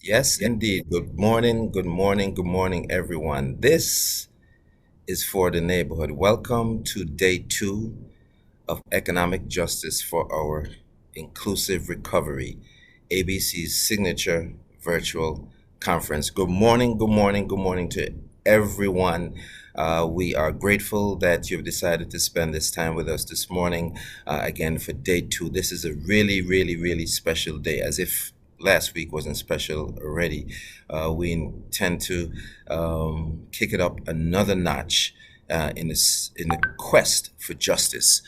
Yes, indeed. Good morning, good morning, good morning, everyone. This is for the neighborhood. Welcome to day two of Economic Justice for Our Inclusive Recovery, ABC's signature virtual conference. Good morning, good morning, good morning to everyone. We are grateful that you've decided to spend this time with us this morning. Again, for day two, this is a really, really, really special day, as if last week wasn't special already. We intend to kick it up another notch in the quest for justice.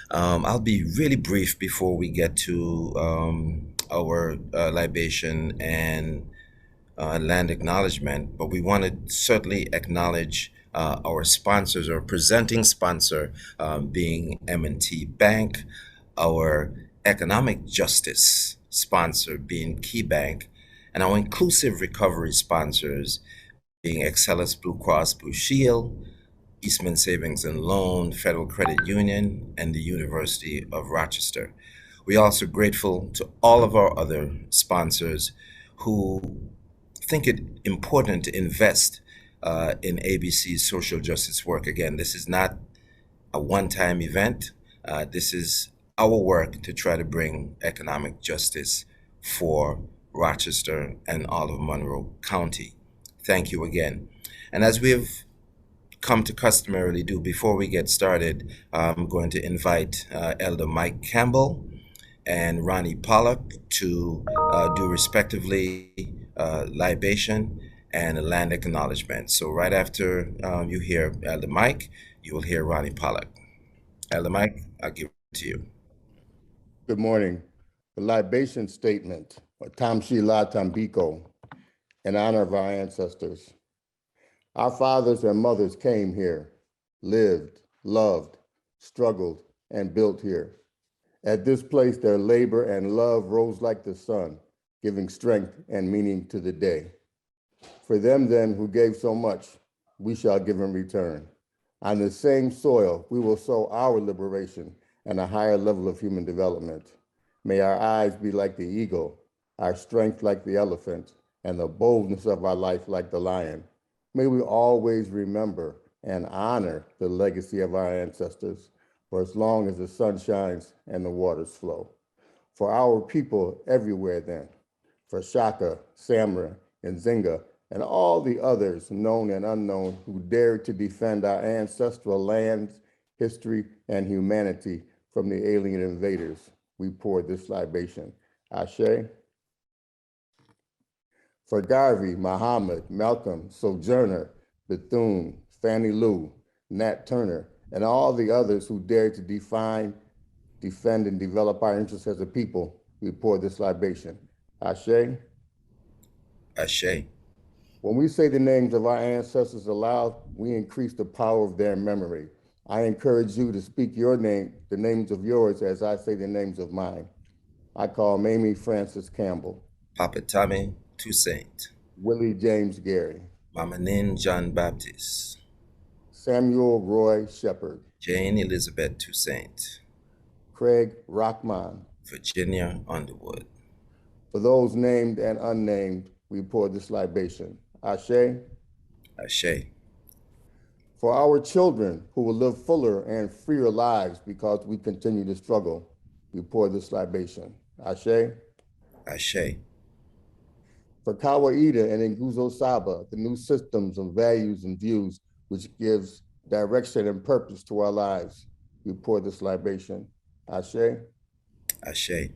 I'll be really brief before we get to our libation and land acknowledgement, but we want to certainly acknowledge our sponsors, our presenting sponsor being M&T Bank, our economic justice sponsor being Key Bank, and our inclusive recovery sponsors being Excellus Blue Cross Blue Shield, Eastman Savings and Loan, Federal Credit Union, and the University of Rochester. We're also grateful to all of our other sponsors who think it important to invest in ABC's social justice work. Again, this is not a one-time event. This is our work to try to bring economic justice for Rochester and all of Monroe County. Thank you again. And as we've come to customarily do before we get started, I'm going to invite Elder Mike Campbell and Ronnie Pollock to do respectively libation and a land acknowledgement. So right after you hear Elder Mike, you will hear Ronnie Pollock. Elder Mike, I'll give it to you. Good morning. The libation statement, Tamshi La Tambiko, in honor of our ancestors. Our fathers and mothers came here, lived, loved, struggled, and built here. At this place, their labor and love rose like the sun, giving strength and meaning to the day. For them then who gave so much, we shall give in return. On the same soil, we will sow our liberation and a higher level of human development. May our eyes be like the eagle, our strength like the elephant, and the boldness of our life like the lion. May we always remember and honor the legacy of our ancestors for as long as the sun shines and the waters flow. For our people everywhere then, for Shaka, Samra, and Zinga, and all the others known and unknown who dared to defend our ancestral lands, history, and humanity from the alien invaders, we pour this libation. Ashe. For Garvey, Muhammad, Malcolm, Sojourner, Bethune, Fannie Lou, Nat Turner, and all the others who dared to defend, and develop our interests as a people, we pour this libation. Ashe. Ashe. When we say the names of our ancestors aloud, we increase the power of their memory. I encourage you to speak your name, the names of yours, as I say the names of mine. I call Mamie Francis Campbell, Papa Tommy Toussaint, Willie James Gary, Mama Nin John Baptist, Samuel Roy Shepard, Jane Elizabeth Toussaint, Craig Rockman. Virginia Underwood. For those named and unnamed, we pour this libation. Ashe. Ashe. For our children who will live fuller and freer lives because we continue to struggle, we pour this libation. Ashe. Ashe. For Kawaida and Nguzo Saba, the new systems of values and views which gives direction and purpose to our lives, we pour this libation. Ashe. Ashe.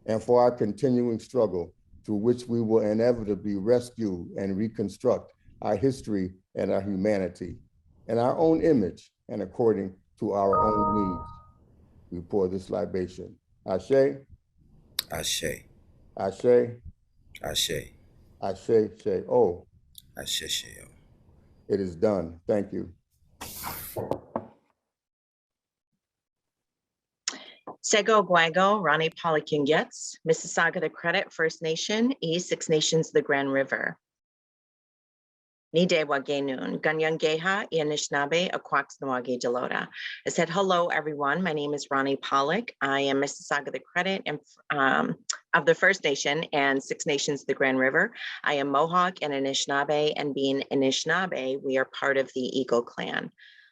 And for our continuing struggle through which we will inevitably rescue and reconstruct our history and our humanity in our own image and according to our own needs, we pour this libation. Ashe. Ashe. Ashe. Ashe. Ashe. She. Oh. Ashe. Sheo. It is done. Thank you. Sego Guago, Ronnie Polyking-Getz, Mississauga the Credit First Nation, E, Six Nations the Grand River. Ni de Wagenun, Ganyangeha, Anishinaabe, Aquaxnawage Delota. I said, hello, everyone. My name is Ronnie Pollock. I am Mississauga the Credit and of the First Nation and Six Nations of the Grand River. I am Mohawk and Anishinaabe, and being Anishinaabe, we are part of the Eagle Clan.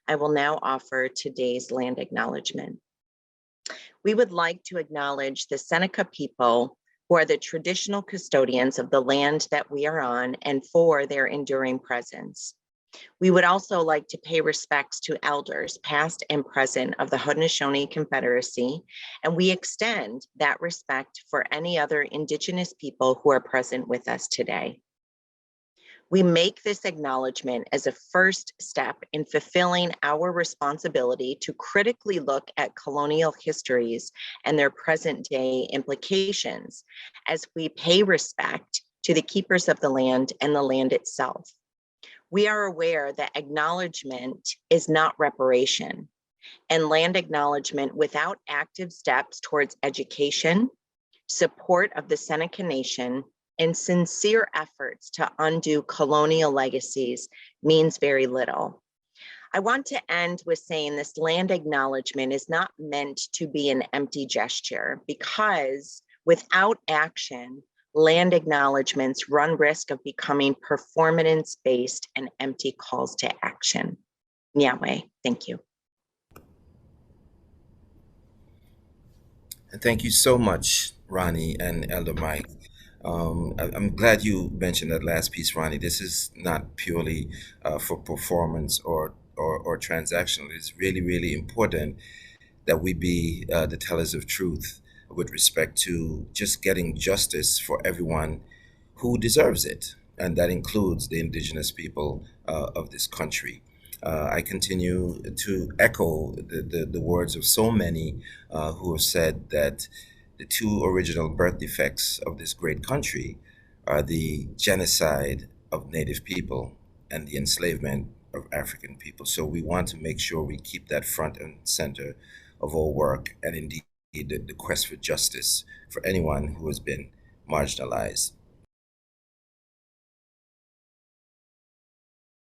I will now offer today's land acknowledgement. We would like to acknowledge the Seneca people who are the traditional custodians of the land that we are on and for their enduring presence. We would also like to pay respects to elders, past and present, of the Haudenosaunee Confederacy, and we extend that respect for any other Indigenous people who are present with us today. We make this acknowledgement as a first step in fulfilling our responsibility to critically look at colonial histories and their present day implications as we pay respect to the keepers of the land and the land itself. We are aware that acknowledgement is not reparation, and land acknowledgement without active steps towards education, support of the Seneca Nation, and sincere efforts to undo colonial legacies means very little. I want to end with saying this land acknowledgement is not meant to be an empty gesture, because without action, land acknowledgements run risk of becoming performance-based and empty calls to action. Nyaweh, thank you. And thank you so much, Ronnie and Elder Mike. I'm glad you mentioned that last piece, Ronnie. This is not purely for performance or transactional. It's really, really important that we be the tellers of truth with respect to just getting justice for everyone who deserves it. And that includes the indigenous people of this country. I continue to echo the words of so many who have said that the two original birth defects of this great country are the genocide of Native people and the enslavement of African people. So we want to make sure we keep that front and center of our work, and indeed the quest for justice for anyone who has been marginalized.